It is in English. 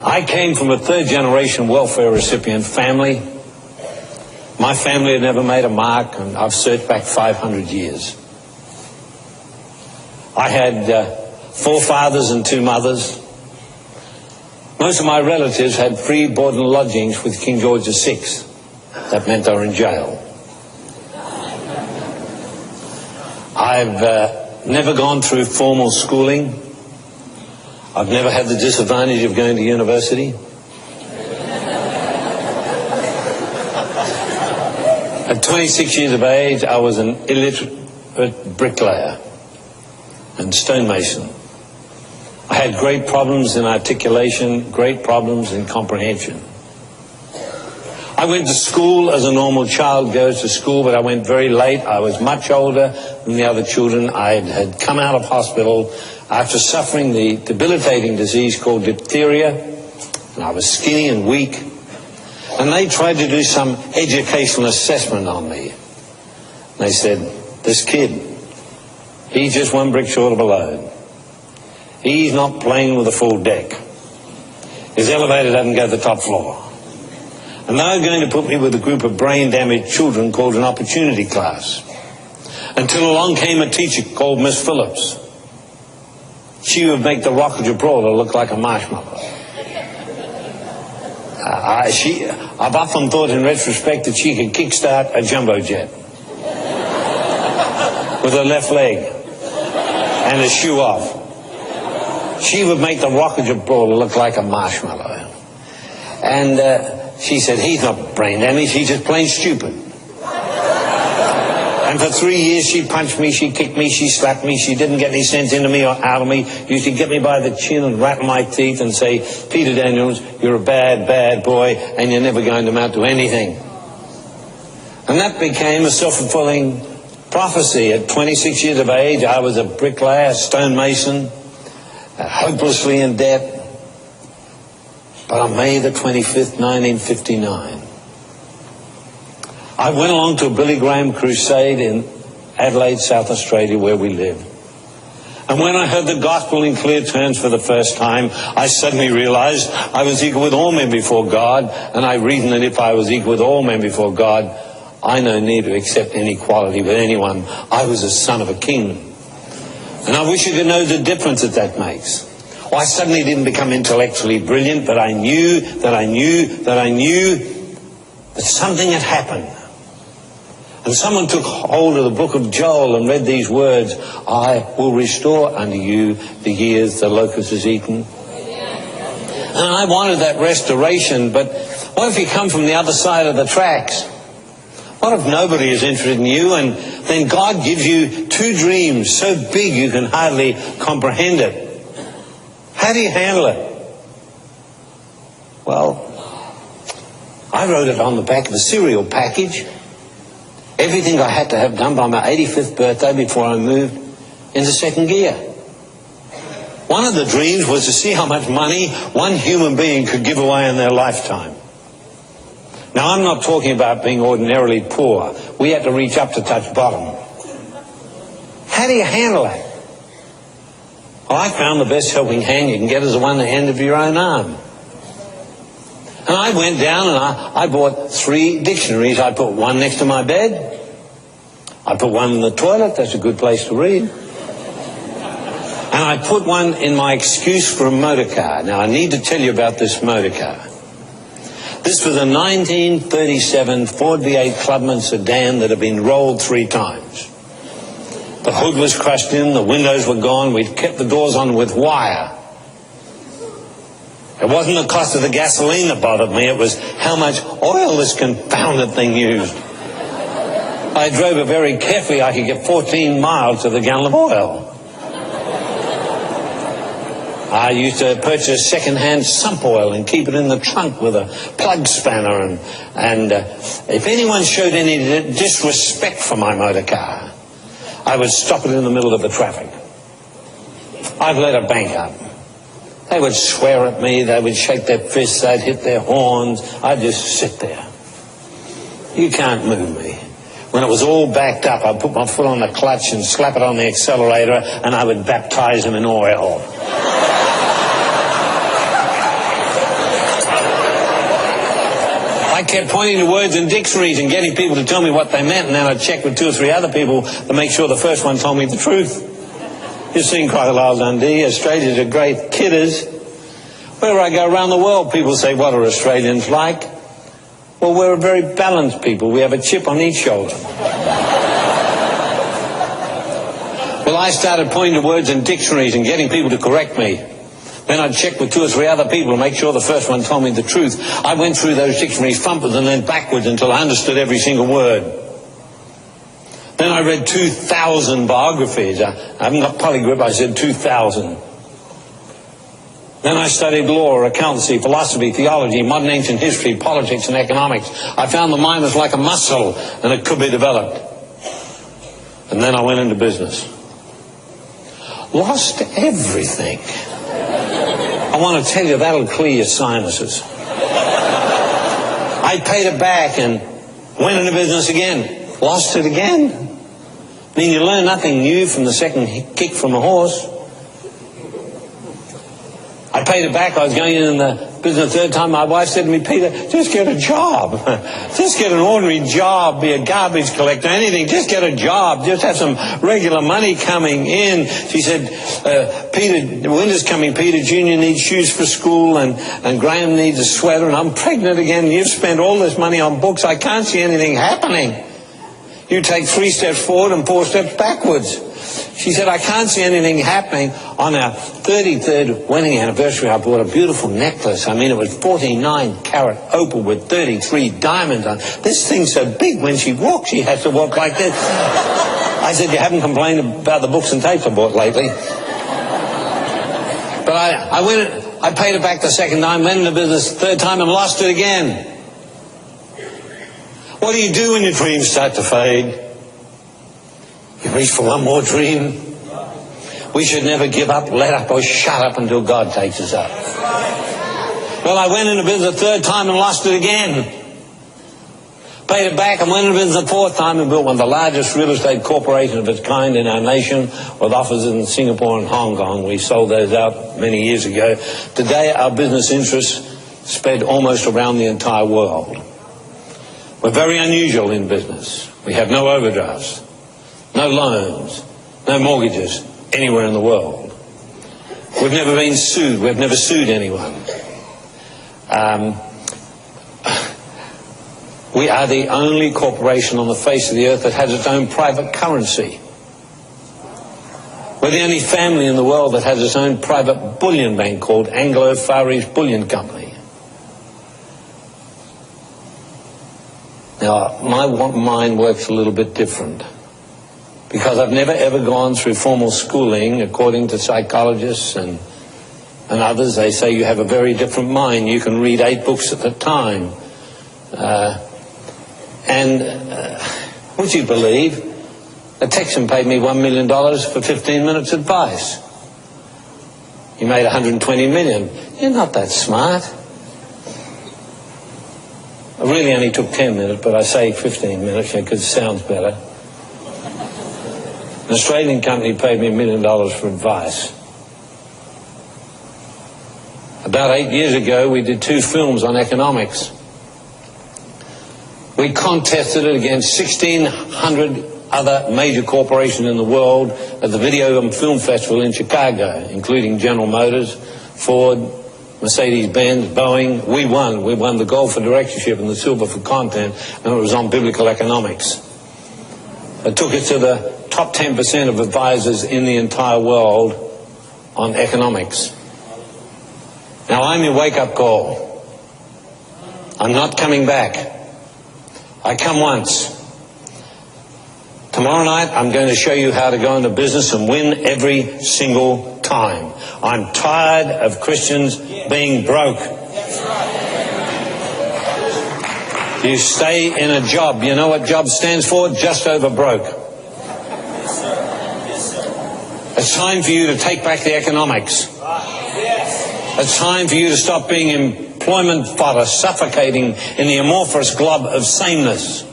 I came from a third-generation welfare recipient family. My family had never made a mark, and I've searched back 500 years. I had 4 fathers and 2 mothers. Most of my relatives had free board and lodgings with King George VI. That meant they were in jail. I've never gone through formal schooling. I've never had the disadvantage of going to university. At 26 years of age, I was an illiterate bricklayer and stonemason. I had great problems in articulation, great problems in comprehension. I went to school as a normal child goes to school, but I went very late. I was much older than the other children. I had come out of hospital after suffering the debilitating disease called diphtheria, and I was skinny and weak. And they tried to do some educational assessment on me. They said, this kid, he's just 1 brick short of a load. He's not playing with a full deck. His elevator doesn't go to the top floor. And they were going to put me with a group of brain-damaged children called an opportunity class. Until along came a teacher called Miss Phillips. She would make the Rock of Gibraltar look like a marshmallow. I've often thought in retrospect that she could kickstart a jumbo jet with her left leg and a shoe off. She would make the Rock of Gibraltar look like a marshmallow. And she said, he's not brain damaged, he's just plain stupid. And for 3 years she punched me, she kicked me, she slapped me, she didn't get any sense into me or out of me. Used to get me by the chin and rattle my teeth and say, Peter Daniels, you're a bad, bad boy and you're never going to amount to anything. And that became a self-fulfilling prophecy. At 26 years of age, I was a bricklayer, stonemason, hopelessly in debt. But on May the 25th, 1959, I went along to a Billy Graham crusade in Adelaide, South Australia, where we live. And when I heard the gospel in clear terms for the first time, I suddenly realized I was equal with all men before God, and I reasoned that if I was equal with all men before God, I no need to accept any equality with anyone. I was a son of a king. And I wish you could know the difference that makes. Well, I suddenly didn't become intellectually brilliant, but I knew that something had happened. And someone took hold of the book of Joel and read these words, I will restore unto you the years the locust has eaten. And I wanted that restoration, but what if you come from the other side of the tracks? What if nobody is interested in you, and then God gives you 2 dreams so big you can hardly comprehend it? How do you handle it? Well, I wrote it on the back of a cereal package. Everything I had to have done by my 85th birthday before I moved into second gear. One of the dreams was to see how much money one human being could give away in their lifetime. Now, I'm not talking about being ordinarily poor. We had to reach up to touch bottom. How do you handle that? Well, I found the best helping hand you can get is the one at the end of your own arm. And I went down and I bought 3 dictionaries. I put one next to my bed. I put one in the toilet. That's a good place to read. And I put one in my excuse for a motor car. Now, I need to tell you about this motor car. This was a 1937 Ford V8 Clubman sedan that had been rolled 3 times. The hood was crushed in, the windows were gone. We'd kept the doors on with wire. It wasn't the cost of the gasoline that bothered me, it was how much oil this confounded thing used. I drove it very carefully. I could get 14 miles to the gallon of oil. I used to purchase second-hand sump oil and keep it in the trunk with a plug spanner. And if anyone showed any disrespect for my motor car, I would stop it in the middle of the traffic. I'd let a bank up. They would swear at me, they would shake their fists, they'd hit their horns. I'd just sit there. You can't move me. When it was all backed up, I'd put my foot on the clutch and slap it on the accelerator, and I would baptize them in oil. I kept pointing to words in dictionaries and getting people to tell me what they meant, and then I'd check with 2 or 3 other people to make sure the first one told me the truth. You've seen Crocodile Dundee. Australians are great kidders. Wherever I go around the world, people say, what are Australians like? Well, we're a very balanced people. We have a chip on each shoulder. Well, I started pointing to words in dictionaries and getting people to correct me. Then I'd check with 2 or 3 other people to make sure the first one told me the truth. I went through those dictionaries frontwards and then backwards until I understood every single word. Then I read 2,000 biographies. I haven't got polygrip, I said 2,000. Then I studied law, accountancy, philosophy, theology, modern ancient history, politics and economics. I found the mind was like a muscle and it could be developed. And then I went into business. Lost everything. I want to tell you, that'll clear your sinuses. I paid it back and went into business again. Lost it again. I mean, you learn nothing new from the second kick from a horse. I paid it back. I was going in the business the third time. My wife said to me, Peter, just get a job. Just get an ordinary job. Be a garbage collector, anything. Just get a job. Just have some regular money coming in. She said, Peter, the winter's coming. Peter Jr. needs shoes for school and Graham needs a sweater and I'm pregnant again. You've spent all this money on books. I can't see anything happening. You take 3 steps forward and 4 steps backwards. She said, I can't see anything happening. On our 33rd wedding anniversary, I bought a beautiful necklace. I mean, it was 49-carat opal with 33 diamonds on. This thing's so big, when she walks, she has to walk like this. I said, you haven't complained about the books and tapes I bought lately. But I paid it back the second time, went into business the third time and lost it again. What do you do when your dreams start to fade? You reach for one more dream. We should never give up, let up, or shut up until God takes us up. Well, I went into business the third time and lost it again. Paid it back and went into business the fourth time and built one of the largest real estate corporations of its kind in our nation, with offices in Singapore and Hong Kong. We sold those out many years ago. Today, our business interests spread almost around the entire world. We're very unusual in business. We have no overdrafts, no loans, no mortgages anywhere in the world. We've never been sued. We've never sued anyone. We are the only corporation on the face of the earth that has its own private currency. We're the only family in the world that has its own private bullion bank called Anglo Far East Bullion Company. Now, my mind works a little bit different, because I've never ever gone through formal schooling. According to psychologists and others, they say you have a very different mind. You can read 8 books at a time. Would you believe, a Texan paid me $1 million for 15 minutes advice. He made $120 million. You're not that smart. I really only took 10 minutes, but I say 15 minutes because it sounds better. An Australian company paid me $1 million for advice. About 8 years ago, we did 2 films on economics. We contested it against 1,600 other major corporations in the world at the Video and Film Festival in Chicago, including General Motors, Ford, Mercedes-Benz, Boeing. We won. We won the gold for directorship and the silver for content, and it was on biblical economics. It took us to the top 10% of advisors in the entire world on economics. Now, I'm your wake-up call. I'm not coming back. I come once. Tomorrow night, I'm going to show you how to go into business and win every single time. I'm tired of Christians being broke. You stay in a job. You know what job stands for? Just over broke. It's time for you to take back the economics. It's time for you to stop being employment fodder, suffocating in the amorphous glob of sameness.